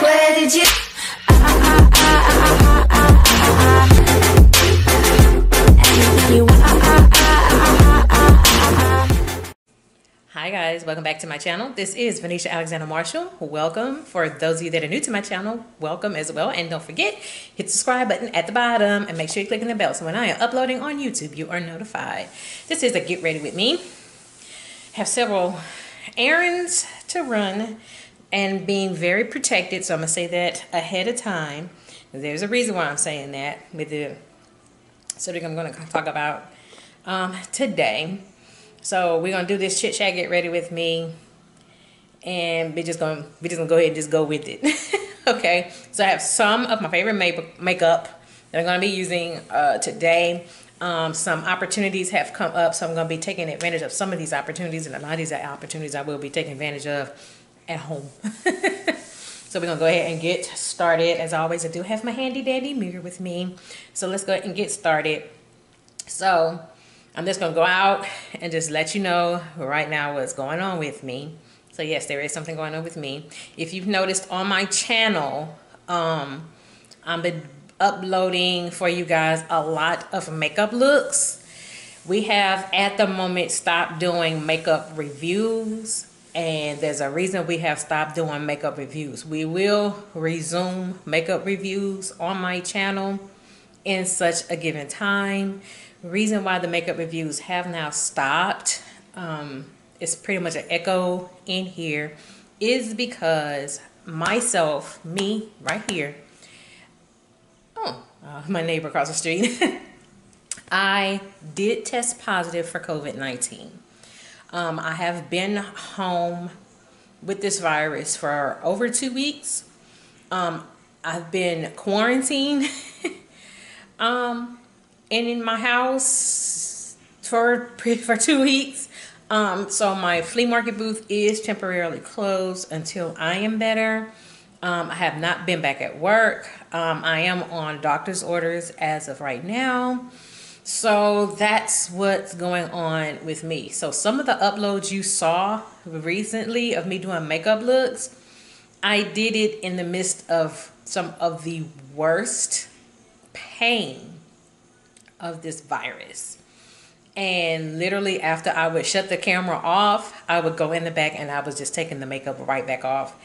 Where did you? Hi guys, welcome back to my channel. This is Venetia Alexander Marshall. Welcome. For those of you that are new to my channel, welcome as well. And don't forget, hit the subscribe button at the bottom and make sure you click on the bell so when I am uploading on YouTube, you are notified. This is a Get Ready With Me. Have several errands to run and being very protected, so I'm going to say that ahead of time. There's a reason why I'm saying that with the subject I'm going to talk about today. So we're gonna do this chit chat, get ready with me, and we're just gonna go ahead and just go with it. Okay. So I have some of my favorite makeup that I'm gonna be using today. Some opportunities have come up, so I'm gonna be taking advantage of some of these opportunities, and a lot of these opportunities I will be taking advantage of at home. So we're gonna go ahead and get started. As always, I do have my handy dandy mirror with me. So let's go ahead and get started. So I'm just going to go out and just let you know right now what's going on with me. So yes, there is something going on with me. If you've noticed on my channel, I've been uploading for you guys a lot of makeup looks. We have at the moment stopped doing makeup reviews, and there's a reason we have stopped doing makeup reviews. We will resume makeup reviews on my channel in such a given time. Reason why the makeup reviews have now stopped, it's pretty much an echo in here, is because myself, me right here, my neighbor across the street, I did test positive for COVID-19. I have been home with this virus for over 2 weeks. I've been quarantined and in my house for 2 weeks. So my flea market booth is temporarily closed until I am better. I have not been back at work. I am on doctor's orders as of right now. So that's what's going on with me. So some of the uploads you saw recently of me doing makeup looks, I did it in the midst of some of the worst pain of this virus. And literally after I would shut the camera off, I would go in the back and I was just taking the makeup right back off,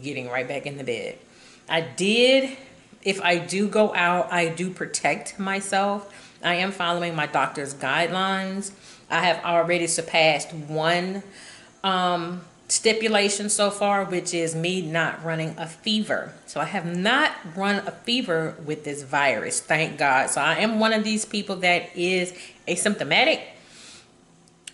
getting right back in the bed. If I do go out, I do protect myself. I am following my doctor's guidelines. I have already surpassed one stipulation so far, which is me not running a fever. So I have not run a fever with this virus, thank God. So I am one of these people that is asymptomatic,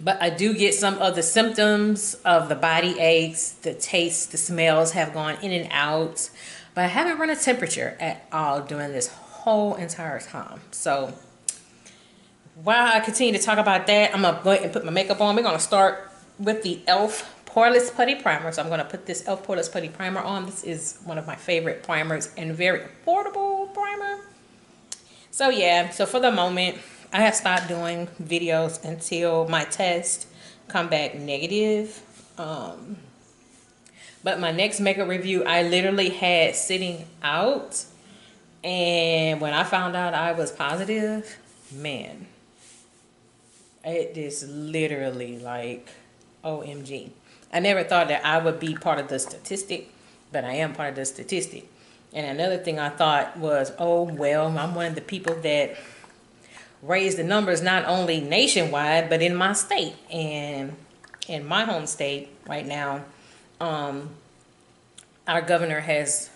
but I do get some of the symptoms of the body aches, the taste, the smells have gone in and out, but I haven't run a temperature at all during this whole entire time. So while I continue to talk about that, I'm gonna go ahead and put my makeup on. We're gonna start with the E.L.F. Poreless Putty Primer. So I'm going to put this E.L.F. Poreless Putty Primer on. This is one of my favorite primers and very affordable primer. So yeah, so for the moment, I have stopped doing videos until my test come back negative. But my next makeup review, I literally had sitting out. And when I found out I was positive, man, it is literally like OMG. I never thought that I would be part of the statistic, but I am part of the statistic. And another thing I thought was, oh, well, I'm one of the people that raised the numbers not only nationwide, but in my state. And in my home state right now, our governor has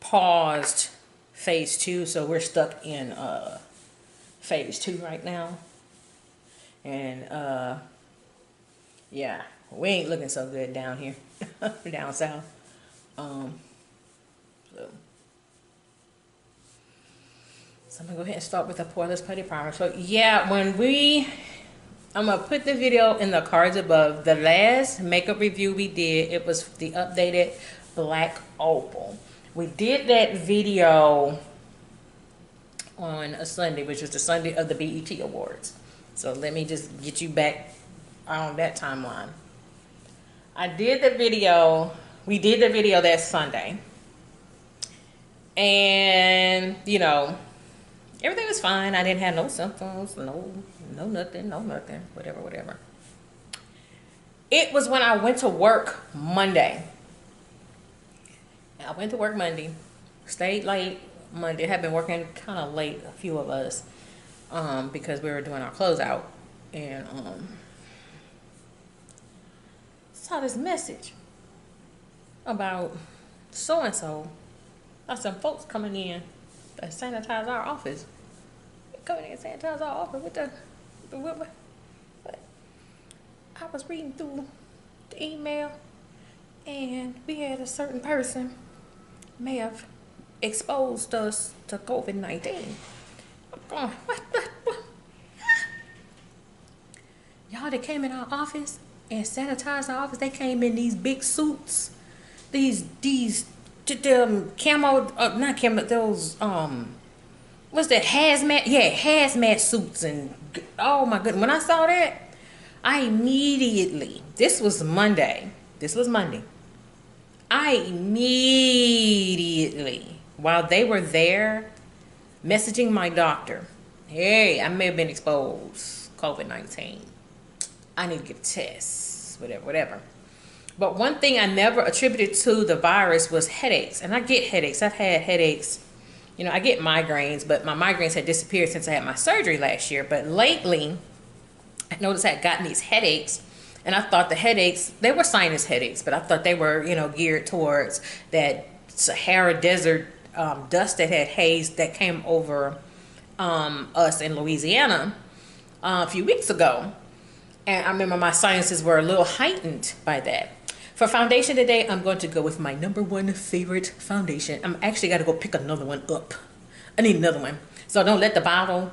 paused phase 2. So we're stuck in phase 2 right now. And yeah. We ain't looking so good down here, down south. So I'm gonna go ahead and start with the Poreless Putty Primer. So yeah, I'm gonna put the video in the cards above. The last makeup review we did, it was the updated Black Opal. We did that video on a Sunday, which was the Sunday of the BET Awards. So let me just get you back on that timeline. I did the video, we did the video that Sunday. And, you know, everything was fine. I didn't have no symptoms, no nothing, whatever. It was when I went to work Monday. I went to work Monday, stayed late Monday. Had been working kind of late, a few of us, because we were doing our closeout. And saw this message about so-and-so. Got some folks coming in to sanitize our office. Coming in and sanitize our office with what? I was reading through the email, and we had a certain person may have exposed us to COVID-19. I'm going, what? Y'all that came in our office and sanitized our office, they came in these big suits, these camo, not camo, those what's that, hazmat? Yeah, hazmat suits. And oh my goodness, when I saw that, I immediately, this was Monday, I immediately, while they were there, messaging my doctor, hey, I may have been exposed COVID-19. I need to get a test, whatever. But one thing I never attributed to the virus was headaches. And I get headaches. I've had headaches. You know, I get migraines, but my migraines had disappeared since I had my surgery last year. But lately, I noticed I had gotten these headaches. And I thought the headaches, they were sinus headaches, but I thought they were, you know, geared towards that Sahara Desert dust that had haze that came over us in Louisiana a few weeks ago. And I remember my sinuses were a little heightened by that. For foundation today, I'm going to go with my #1 favorite foundation. I'm actually got to go pick another one up. I need another one. So don't let the bottle,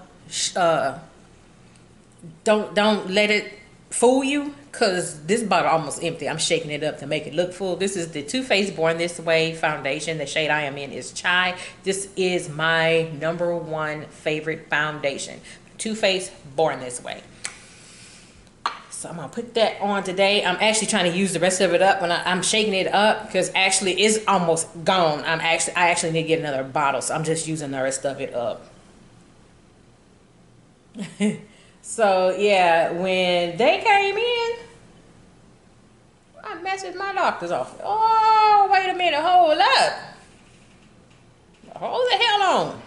don't let it fool you, because this bottle almost empty. I'm shaking it up to make it look full. This is the Too Faced Born This Way foundation. The shade I am in is Chai. This is my #1 favorite foundation. Too Faced Born This Way. So I'm gonna put that on today. I'm actually trying to use the rest of it up when I'm shaking it up, because actually it's almost gone. I actually need to get another bottle, so I'm just using the rest of it up. So yeah, when they came in, I messaged my doctor's office. Oh, wait a minute, hold up. Hold the hell on.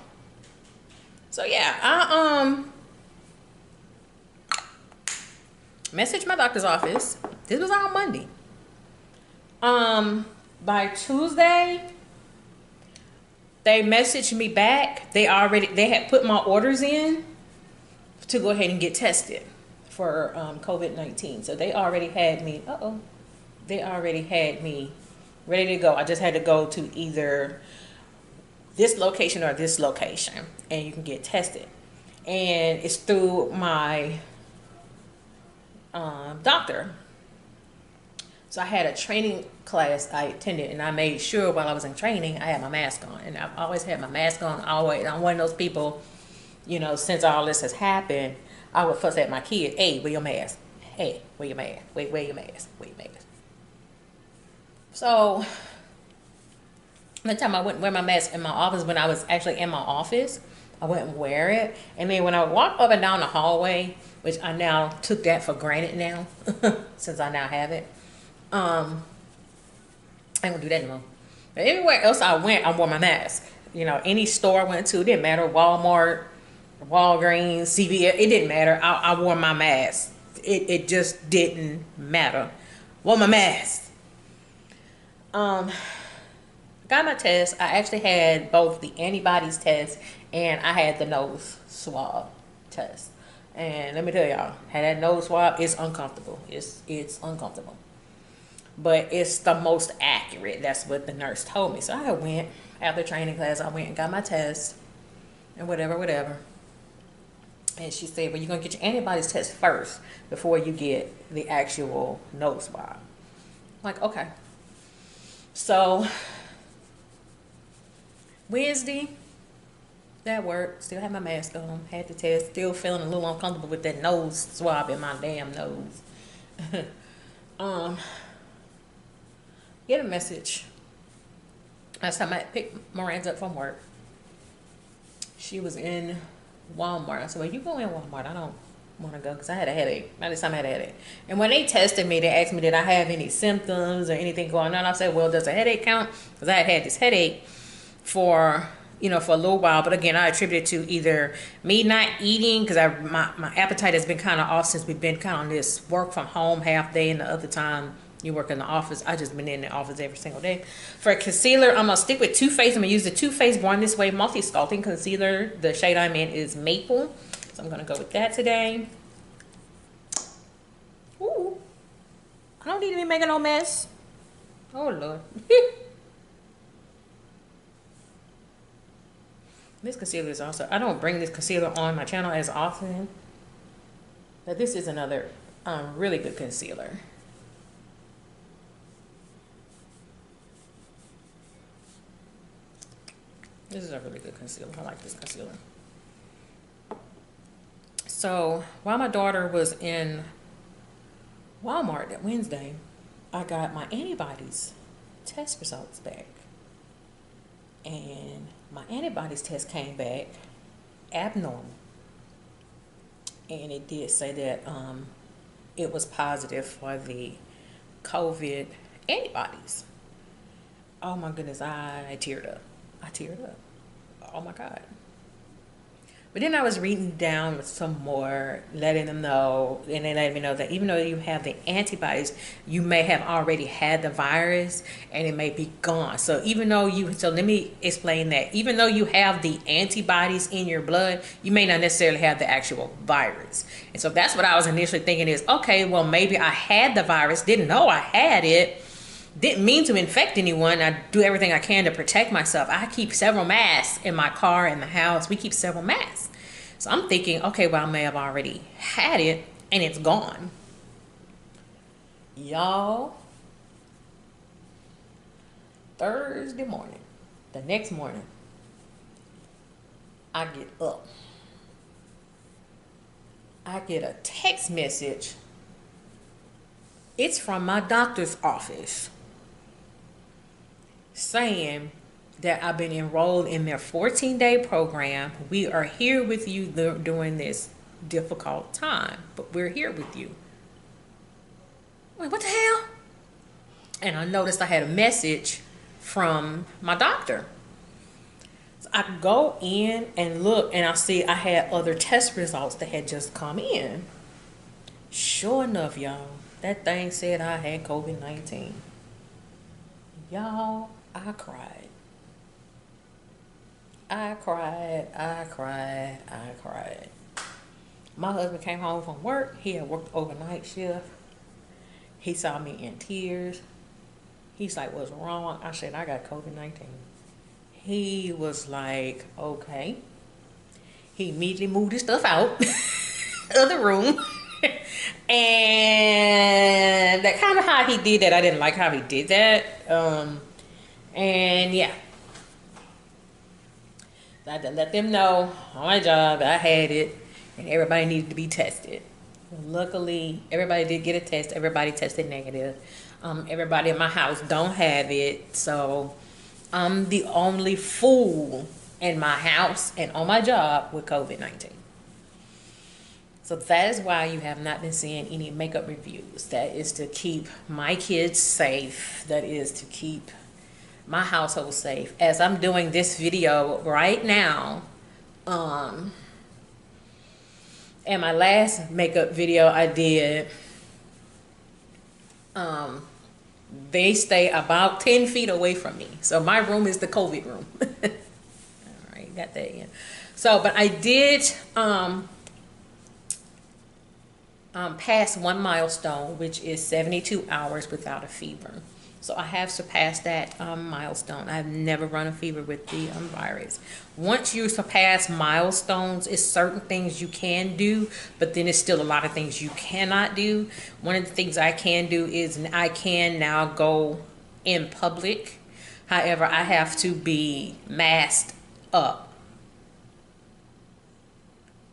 So yeah, I messaged my doctor's office. This was on Monday. By Tuesday, they messaged me back. They had put my orders in to go ahead and get tested for COVID-19. So they already had me, ready to go. I just had to go to either this location or this location, and you can get tested. And it's through my doctor. So I had a training class I attended, and I made sure while I was in training I had my mask on. And I've always had my mask on. Always. I'm one of those people, you know, since all this has happened, I would fuss at my kid, hey, wear your mask. Hey, wear your mask. Wear your mask. Wear your mask. So one time I wouldn't wear my mask in my office. When I was actually in my office, I wouldn't wear it. And then when I walked up and down the hallway, which I now took that for granted now, since I now have it, I ain't gonna do that anymore. But everywhere else I went, I wore my mask. You know, any store I went to, it didn't matter, Walmart, Walgreens, CVS, it didn't matter. I wore my mask. It just didn't matter. Wore my mask. Got my test. I actually had both the antibodies test and I had the nose swab test. And let me tell y'all, had that nose swab, it's uncomfortable. It's uncomfortable. But it's the most accurate. That's what the nurse told me. So I went, after training class, I went and got my test and whatever. And she said, well, you're going to get your antibodies test first before you get the actual nose swab. I'm like, okay. So Wednesday, that worked. Still had my mask on. Had the test. Still feeling a little uncomfortable with that nose swab in my damn nose. Get a message Last time I picked Miranda up from work, she was in Walmart. I said, well, you go in Walmart. I don't want to go because I had a headache. By this time I had a headache. And when they tested me, they asked me, did I have any symptoms or anything going on? I said, well, does a headache count? Because I had had this headache for, you know, for a little while. But again, I attribute it to either me not eating, because my appetite has been kind of off since we've been kind of on this work from home half day, and the other time you work in the office. I just been in the office every single day. For a concealer, I'm gonna stick with Too Faced. I'm gonna use the Too Faced Born This Way Multi-Sculpting Concealer. The shade I'm in is Maple, so I'm gonna go with that today. Ooh, I don't need to be making no mess. Oh Lord. This concealer is also, I don't bring this concealer on my channel as often, but this is another really good concealer. This is a really good concealer. I like this concealer. So while my daughter was in Walmart that Wednesday, I got my antibodies test results back. And my antibodies test came back abnormal. And it did say that it was positive for the COVID antibodies. Oh my goodness, I teared up. I teared up. Oh my God. But then I was reading down some more, letting them know, and they let me know that even though you have the antibodies, you may have already had the virus and it may be gone. So even though so let me explain that. Even though you have the antibodies in your blood, you may not necessarily have the actual virus. And so that's what I was initially thinking is, okay, well, maybe I had the virus, didn't know I had it, didn't mean to infect anyone. I do everything I can to protect myself. I keep several masks in my car, in the house. We keep several masks. So I'm thinking, okay, well, I may have already had it and it's gone. Y'all, Thursday morning, the next morning, I get up. I get a text message. It's from my doctor's office saying that I've been enrolled in their 14-day program. We are here with you during this difficult time, but we're here with you. Wait, what the hell? And I noticed I had a message from my doctor. So I go in and look, and I see I had other test results that had just come in. Sure enough, y'all, that thing said I had COVID-19. Y'all, I cried. I cried. My husband came home from work. He had worked overnight shift. He saw me in tears. He's like, what's wrong? I said, I got COVID-19. He was like, okay. He immediately moved his stuff out of the room. And that kind of how he did that. I didn't like how he did that. And yeah. I had to let them know on my job that I had it and everybody needed to be tested. Luckily, everybody did get a test. Everybody tested negative. Everybody in my house don't have it. So I'm the only fool in my house and on my job with COVID-19. So that is why you have not been seeing any makeup reviews. That is to keep my kids safe. That is to keep my household safe. As I'm doing this video right now, and my last makeup video I did, they stay about 10 feet away from me. So my room is the COVID room. All right, got that in. So, but I did pass one milestone, which is 72 hours without a fever. So I have surpassed that milestone. I've never run a fever with the virus. Once you surpass milestones, it's certain things you can do, but then it's still a lot of things you cannot do. One of the things I can do is I can now go in public. However, I have to be masked up.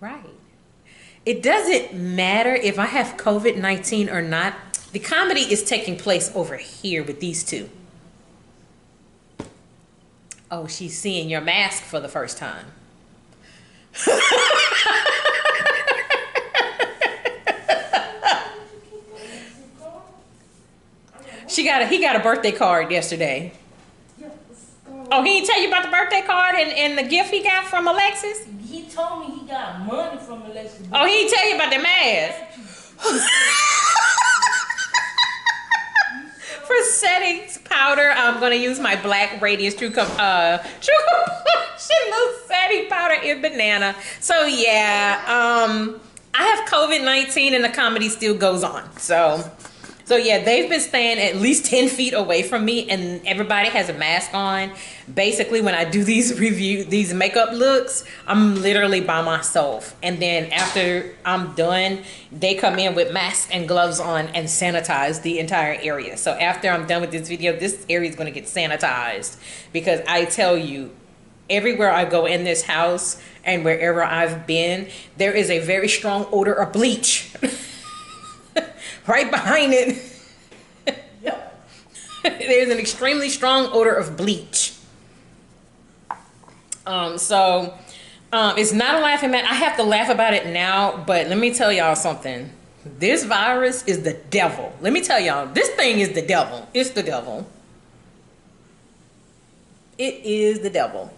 Right. It doesn't matter if I have COVID-19 or not. The comedy is taking place over here with these two. Oh, she's seeing your mask for the first time. He got a birthday card yesterday. Oh, he didn't tell you about the birthday card and the gift he got from Alexis? He told me he got money from Alexis. Oh, he didn't tell you about the mask. For settings powder, I'm gonna use my black Radiance True Complexion setting powder in banana. So yeah, I have COVID-19 and the comedy still goes on. So yeah, they've been staying at least 10 feet away from me, and everybody has a mask on. Basically, when I do these makeup looks, I'm literally by myself. And then after I'm done, they come in with masks and gloves on and sanitize the entire area. So after I'm done with this video, this area is going to get sanitized, because I tell you, everywhere I go in this house and wherever I've been, there is a very strong odor of bleach. Right behind it. Yep. There's an extremely strong odor of bleach. It's not a laughing matter. I have to laugh about it now, but let me tell y'all something. This virus is the devil. Let me tell y'all, this thing is the devil. It's the devil. It is the devil.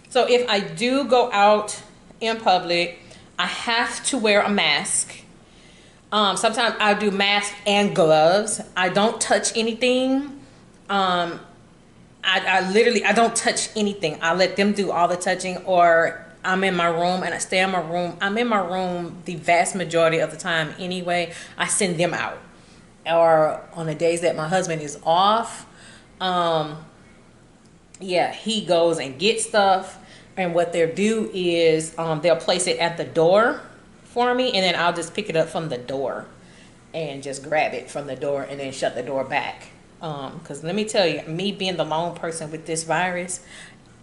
So if I do go out in public, I have to wear a mask. Sometimes I do mask and gloves. I don't touch anything. I don't touch anything. I let them do all the touching, or I'm in my room and I stay in my room. I'm in my room the vast majority of the time anyway. I send them out. Or on the days that my husband is off, yeah, he goes and gets stuff. And what they'll do is they'll place it at the door for me, and then I'll just pick it up from the door and just grab it from the door and then shut the door back. Because let me tell you, me being the lone person with this virus,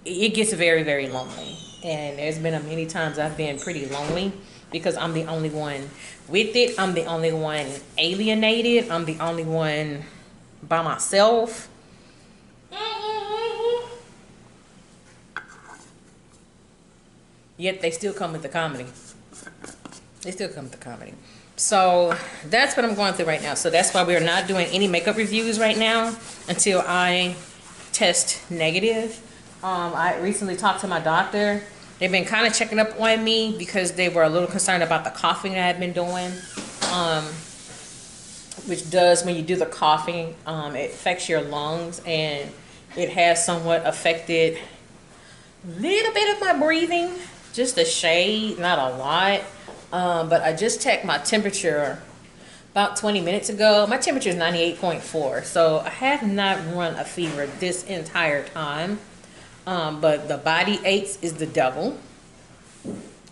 it gets very, very lonely. And there's been many times I've been pretty lonely because I'm the only one with it. I'm the only one alienated. I'm the only one by myself. Yet they still come with the comedy. They still come with the comedy. So that's what I'm going through right now. So that's why we're not doing any makeup reviews right now until I test negative. I recently talked to my doctor. They've been kind of checking up on me because they were a little concerned about the coughing I had been doing. Which does, when you do the coughing, it affects your lungs, and it has somewhat affected a little bit of my breathing. Just a shade, not a lot. But I just checked my temperature about 20 minutes ago. My temperature is 98.4. So I have not run a fever this entire time. But the body aches is the devil.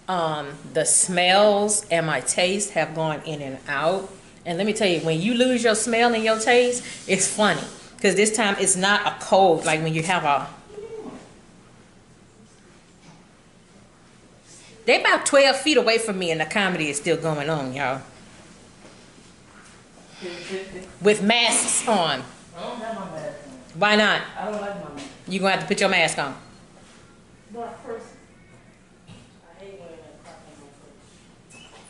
The smells and my taste have gone in and out. And let me tell you, when you lose your smell and your taste, it's funny. Because this time it's not a cold, like when you have a... They about 12 feet away from me and the comedy is still going on, y'all. With masks on. I don't have my mask on. Why not? I don't like my mask. You're going to have to put your mask on. But first, I hate wearing that crap on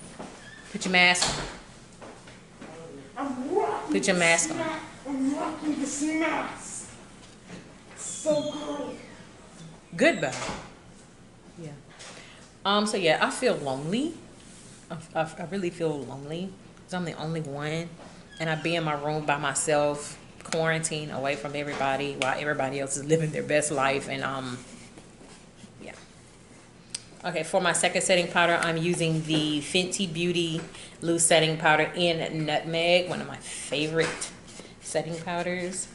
my face. Put your mask on. Put your mask on. I'm rocking this mask. So good. Goodbye. Yeah. So yeah, I feel lonely. I really feel lonely because I'm the only one, and I be in my room by myself, quarantined away from everybody, while everybody else is living their best life. And yeah. Okay, for my second setting powder, I'm using the Fenty Beauty loose setting powder in Nutmeg, one of my favorite setting powders.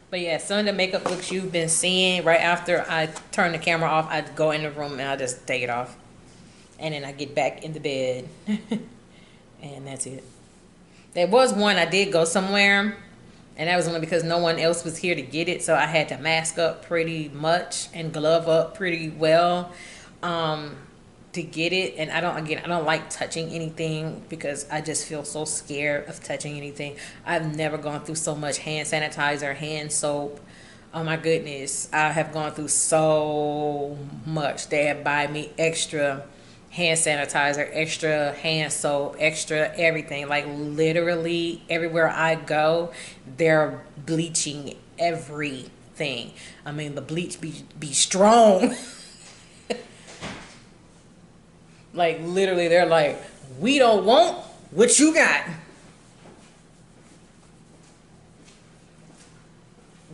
But yeah, some of the makeup looks you've been seeing, right after I turn the camera off, I go in the room and I just take it off. And then I get back in the bed. And that's it. There was one I did go somewhere, and that was only because no one else was here to get it. So I had to mask up pretty much and glove up pretty well. to get it, and I don't like touching anything because I just feel so scared of touching anything. I've never gone through so much hand sanitizer, hand soap. Oh my goodness, I have gone through so much. They have buy me extra hand sanitizer, extra hand soap, extra everything. Like literally everywhere I go, they're bleaching everything. I mean, the bleach be strong. Like literally, they're like, we don't want what you got.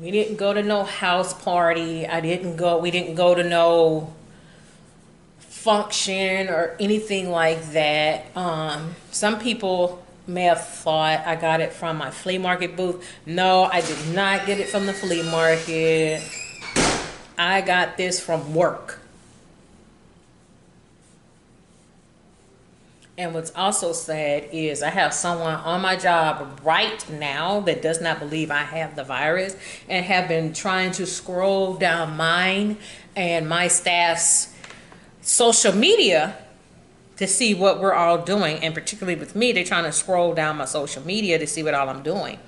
We didn't go to no house party. We didn't go to no function or anything like that. Some people may have thought I got it from my flea market booth. No, I did not get it from the flea market. I got this from work. And what's also sad is I have someone on my job right now that does not believe I have the virus and have been trying to scroll down mine and my staff's social media to see what we're all doing. And particularly with me, they're trying to scroll down my social media to see what all I'm doing.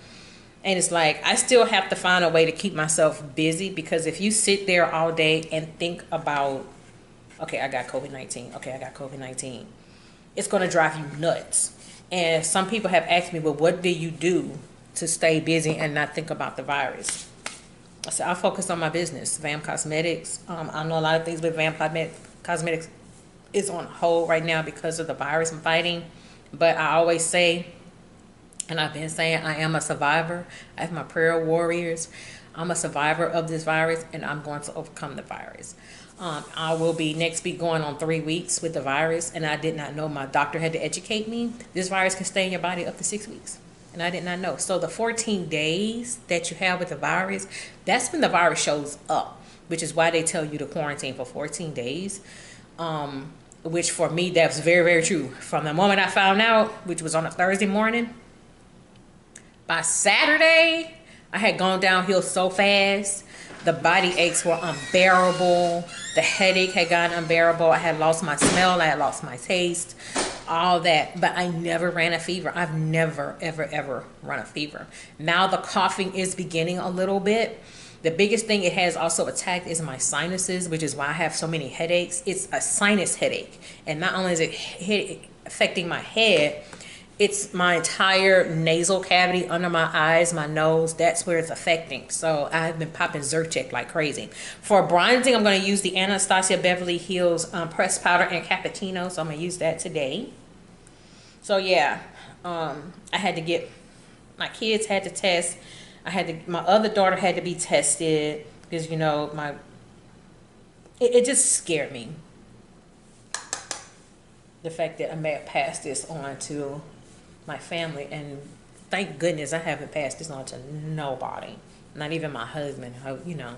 And it's like, I still have to find a way to keep myself busy, because if you sit there all day and think about, okay, I got COVID-19. Okay, I got COVID-19. It's going to drive you nuts. And some people have asked me, well, what do you do to stay busy and not think about the virus? I said, I focus on my business, V.A.M Cosmetics. I know a lot of things with V.A.M Cosmetics is on hold right now because of the virus I'm fighting. But I always say, and I've been saying, I am a survivor. I have my prayer warriors. I'm a survivor of this virus, and I'm going to overcome the virus. I will be next week going on 3 weeks with the virus, and I did not know. My doctor had to educate me. This virus can stay in your body up to 6 weeks, and I did not know. So the 14 days that you have with the virus, that's when the virus shows up, which is why they tell you to quarantine for 14 days, which for me, that's very, very true. From the moment I found out, which was on a Thursday morning, by Saturday, I had gone downhill so fast. The body aches were unbearable. The headache had gotten unbearable. I had lost my smell. I had lost my taste. All that. But I never ran a fever. I've never, ever, ever run a fever. Now the coughing is beginning a little bit. The biggest thing it has also attacked is my sinuses, which is why I have so many headaches. It's a sinus headache. And not only is it affecting my head, it's my entire nasal cavity under my eyes, my nose. That's where it's affecting. So I've been popping Zyrtec like crazy. For bronzing, I'm going to use the Anatasia Beverly Hills pressed powder and Cappachino. So I'm going to use that today. So yeah, I had to get, my kids had to test. My other daughter had to be tested because, you know, it just scared me. The fact that I may have passed this on to my family, and thank goodness I haven't passed this on to nobody, not even my husband, you know.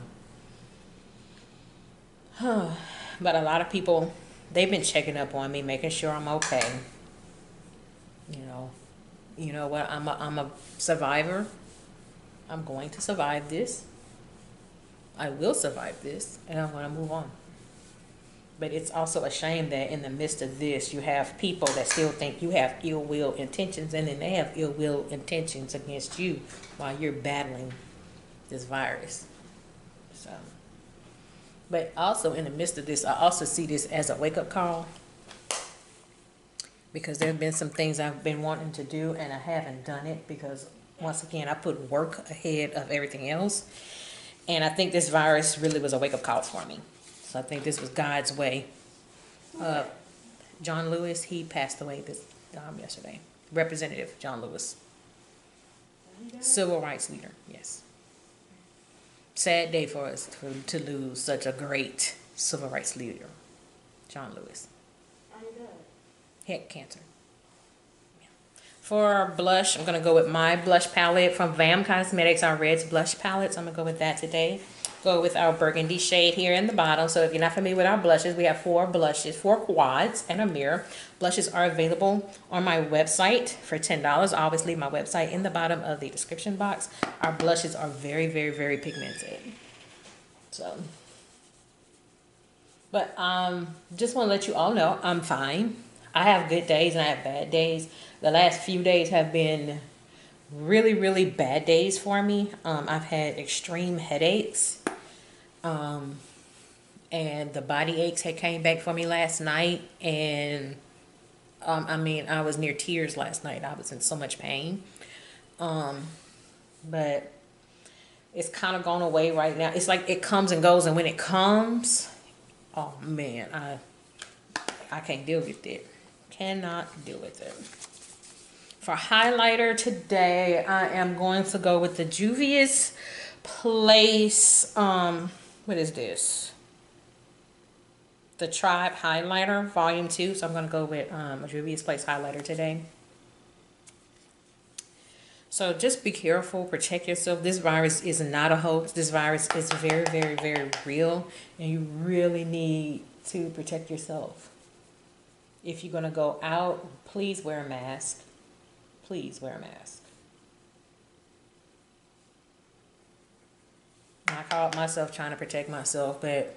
But a lot of people, they've been checking up on me, making sure I'm okay. You know what? I'm a survivor. I'm going to survive this. I will survive this, and I'm going to move on. But it's also a shame that in the midst of this, you have people that still think you have ill will intentions, and then they have ill will intentions against you while you're battling this virus. So, but also in the midst of this, I also see this as a wake-up call, because there have been some things I've been wanting to do and I haven't done it because, once again, I put work ahead of everything else. And I think this virus really was a wake-up call for me. So I think this was God's way. John Lewis, he passed away yesterday. Representative John Lewis. Civil rights leader, yes. Sad day for us to lose such a great civil rights leader, John Lewis. Head cancer. Yeah. For blush, I'm going to go with my blush palette from V.A.M Cosmetics, our Reds blush palettes. I'm going to go with that today. Go with our burgundy shade here in the bottom. So if you're not familiar with our blushes, we have 4 blushes, 4 quads, and a mirror. Blushes are available on my website for $10. I always leave my website in the bottom of the description box. Our blushes are very, very, very pigmented. So But just want to let you all know I'm fine. I have good days and I have bad days. The last few days have been really, really bad days for me. I've had extreme headaches. And the body aches had came back for me last night. And I mean, I was near tears last night. I was in so much pain. But it's kind of gone away right now. It's like it comes and goes, and when it comes, oh man, I can't deal with it. Cannot deal with it. For highlighter today, I am going to go with the Juvia's Place. What is this? The Tribe Highlighter, Volume 2. So I'm going to go with Juvia's Place highlighter today. So just be careful, protect yourself. This virus is not a hoax. This virus is very, very, very real. And you really need to protect yourself. If you're going to go out, please wear a mask. Please wear a mask. I caught myself trying to protect myself, but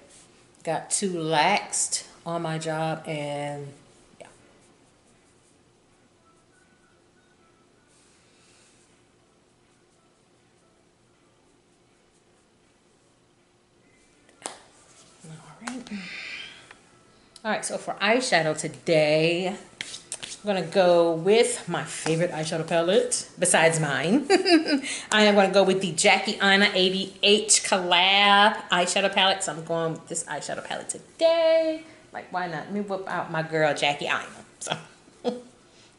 got too laxed on my job and yeah. All right, so for eyeshadow today, I'm gonna go with my favorite eyeshadow palette besides mine. I am gonna go with the Jackie Aina 80H collab eyeshadow palette. So I'm going with this eyeshadow palette today. Like, why not? Let me whip out my girl Jackie Aina. So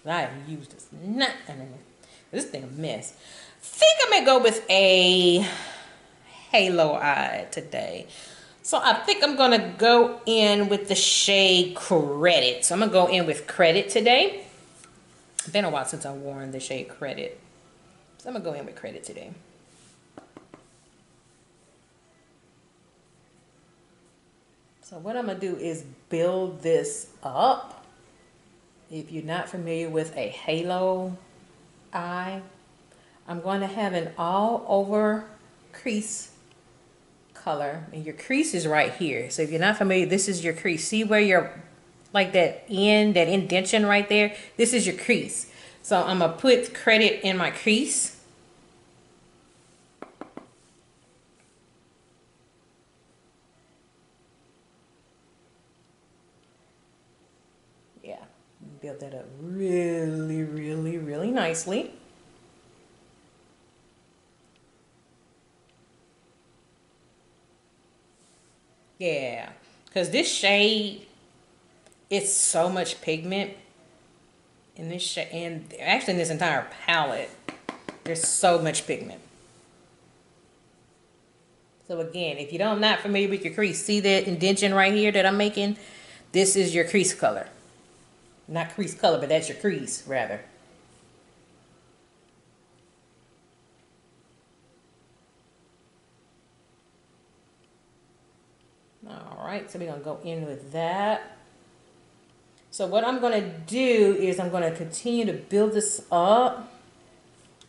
I haven't used this nothing. This thing a mess. Think I may go with a halo eye today. So I think I'm going to go in with the shade Credit. So I'm going to go in with Credit today. It's been a while since I've worn the shade Credit. So I'm going to go in with Credit today. So what I'm going to do is build this up. If you're not familiar with a halo eye, I'm going to have an all over crease color, and your crease is right here. So if you're not familiar, this is your crease. See where you're like that indentation right there? This is your crease. So I'm gonna put Credit in my crease. Yeah, build that up really, really, really nicely. Yeah, because this shade, it's so much pigment in this shade, and actually in this entire palette, there's so much pigment. So again, if you're not familiar with your crease, see that indentation right here that I'm making? This is your crease color. Not crease color, but that's your crease, rather. Alright, so we're going to go in with that. So what I'm going to do is I'm going to continue to build this up.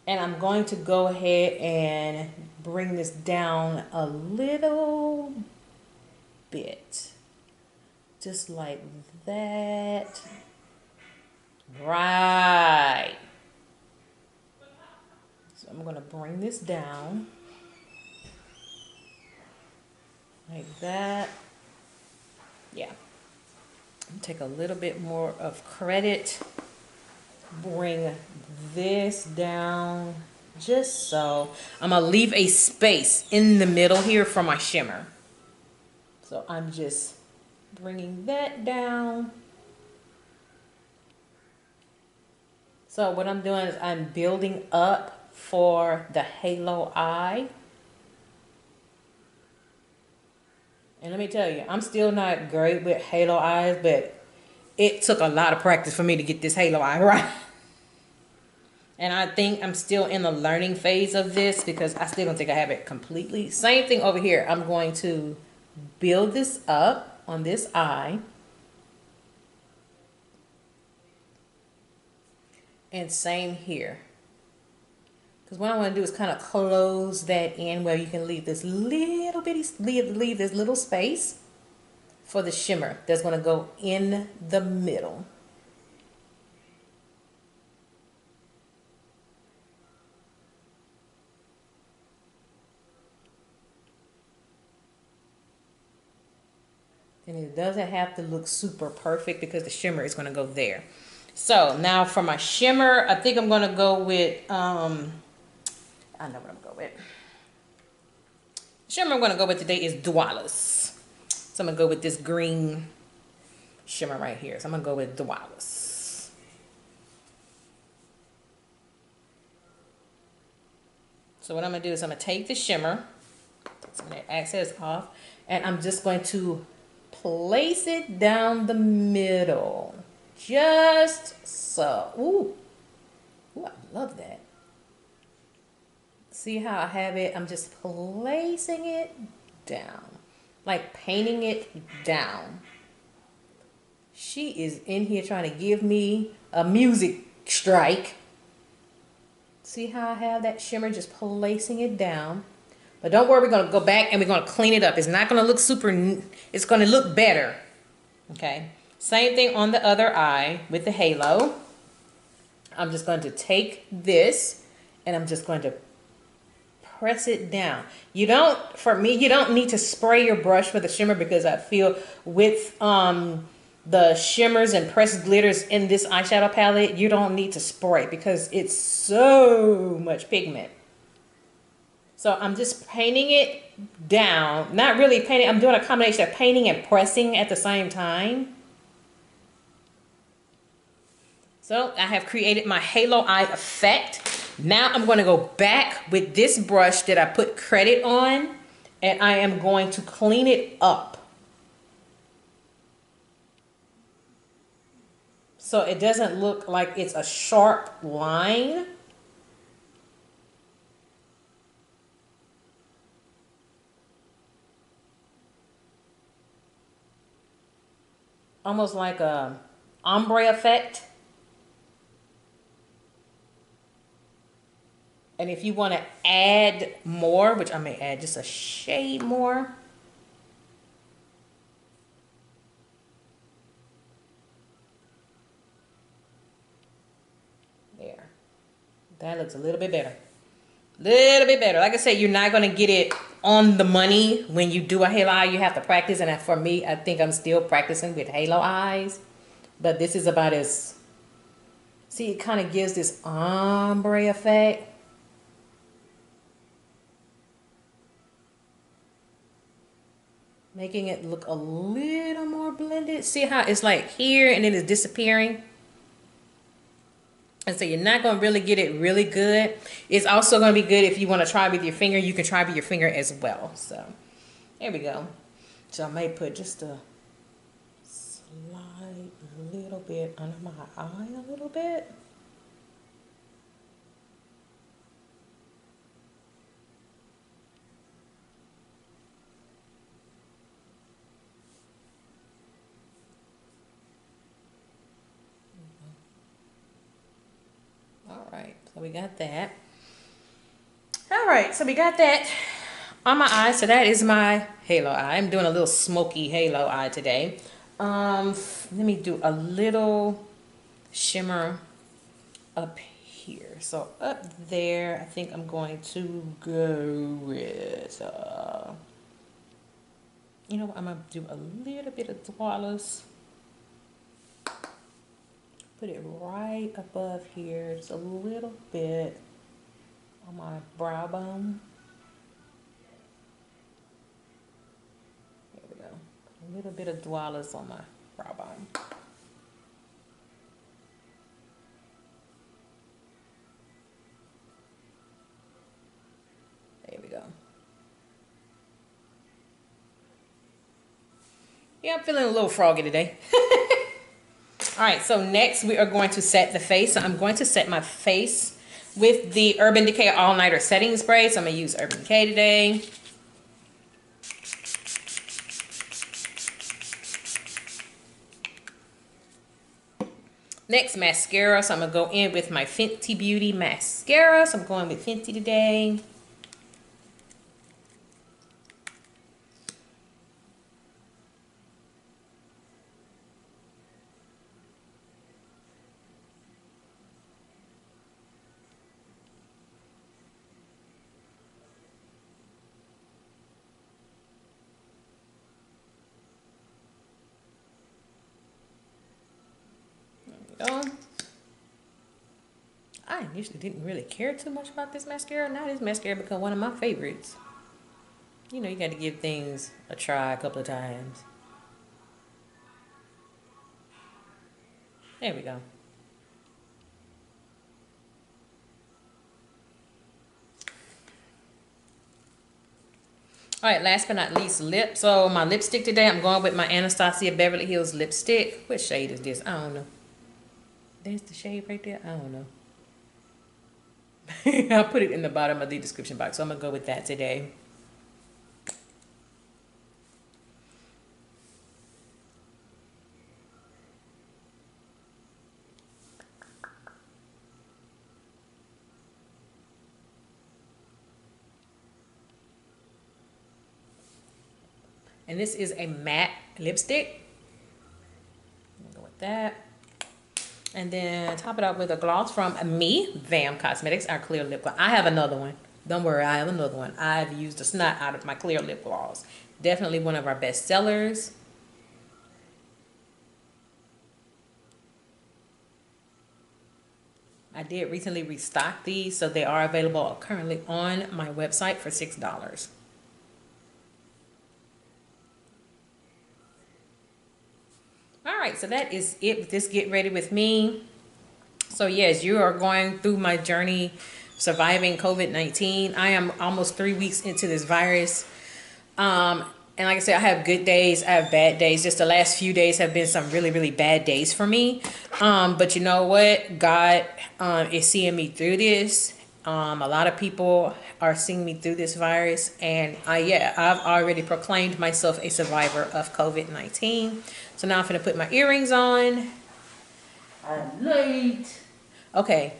And I'm going to go ahead and bring this down a little bit. Just like that. Right. So I'm going to bring this down. Like that. Yeah. Take a little bit more of Credit. Bring this down just so. I'm going to leave a space in the middle here for my shimmer. So I'm just bringing that down. So what I'm doing is I'm building up for the halo eye. And let me tell you, I'm still not great with halo eyes, but it took a lot of practice for me to get this halo eye right. And I think I'm still in the learning phase of this because I still don't think I have it completely. Same thing over here. I'm going to build this up on this eye. And same here. Because what I want to do is kind of close that in where you can leave this little bitty, leave this little space for the shimmer that's going to go in the middle. And it doesn't have to look super perfect because the shimmer is going to go there. So now for my shimmer, I think I'm going to go with, I know what I'm going to go with. The shimmer I'm going to go with today is Poreless. So I'm going to go with this green shimmer right here. So I'm going to go with Poreless. So what I'm going to do is I'm going to take the shimmer, so that excess off, and I'm just going to place it down the middle. Just so. Ooh. Ooh, I love that. See how I have it? I'm just placing it down. Like painting it down. She is in here trying to give me a music strike. See how I have that shimmer? Just placing it down. But don't worry, we're going to go back and we're going to clean it up. It's not going to look super, it's going to look better. Okay. Same thing on the other eye with the halo. I'm just going to take this and I'm just going to press it down. You don't, for me, you don't need to spray your brush with the shimmer because I feel with the shimmers and pressed glitters in this eyeshadow palette, you don't need to spray because it's so much pigment. So I'm just painting it down. Not really painting. I'm doing a combination of painting and pressing at the same time. So I have created my halo eye effect. Now I'm going to go back with this brush that I put credit on. And I am going to clean it up. So it doesn't look like it's a sharp line. Almost like a ombre effect. And if you want to add more, which I may add just a shade more. There. That looks a little bit better. Little bit better. Like I said, you're not going to get it on the money when you do a halo eye. You have to practice. And for me, I think I'm still practicing with halo eyes. But this is about as... See, it kind of gives this ombre effect. Making it look a little more blended. See how it's like here and then it's disappearing. And so you're not going to really get it really good. It's also going to be good if you want to try with your finger. You can try with your finger as well. So there we go. So I may put just a slight little bit under my eye a little bit. So we got that. All right, so we got that on my eye. So that is my halo eye. I'm doing a little smoky halo eye today. Let me do a little shimmer up here. So up there, I think I'm going to go with, you know what, I'm going to do a little bit of Poreless. Put it right above here, just a little bit on my brow bone. There we go. A little bit of Poreless on my brow bone. There we go. Yeah, I'm feeling a little froggy today. All right, so next we are going to set the face. So I'm going to set my face with the Urban Decay All Nighter Setting Spray. So I'm going to use Urban Decay today. Next, mascara. So I'm going to go in with my Fenty Beauty mascara. So I'm going with Fenty today. go. I initially didn't really care too much about this mascara. Now this mascara become one of my favorites. You know, you got to give things a try a couple of times. There we go. All right, last but not least, lip. So my lipstick today, I'm going with my Anastasia Beverly Hills lipstick. What shade is this? I don't know. There's the shade right there. I don't know. I'll put it in the bottom of the description box. So I'm going to go with that today. And this is a matte lipstick. I'm going to go with that. And then top it up with a gloss from me, V.A.M Cosmetics, our clear lip gloss. I have another one. Don't worry, I have another one. I've used the snot out of my clear lip gloss. Definitely one of our best sellers. I did recently restock these, so they are available currently on my website for $6. Alright, so that is it with this Get Ready With Me. So yes, you are going through my journey surviving COVID-19. I am almost 3 weeks into this virus. And like I said, I have good days, I have bad days. Just the last few days have been some really, really bad days for me. But you know what? God is seeing me through this. A lot of people are seeing me through this virus. And yeah, I've already proclaimed myself a survivor of COVID-19. So now I'm going to put my earrings on. I'm late. Okay.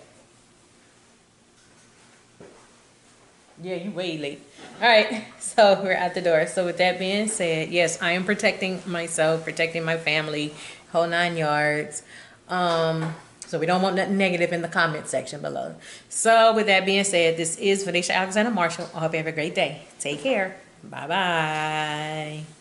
Yeah, you way late. All right, so we're at the door. So with that being said, yes, I am protecting myself, protecting my family, whole 9 yards. So we don't want nothing negative in the comment section below. So with that being said, this is Venetia Alexander Marshall. I hope you have a great day. Take care. Bye-bye.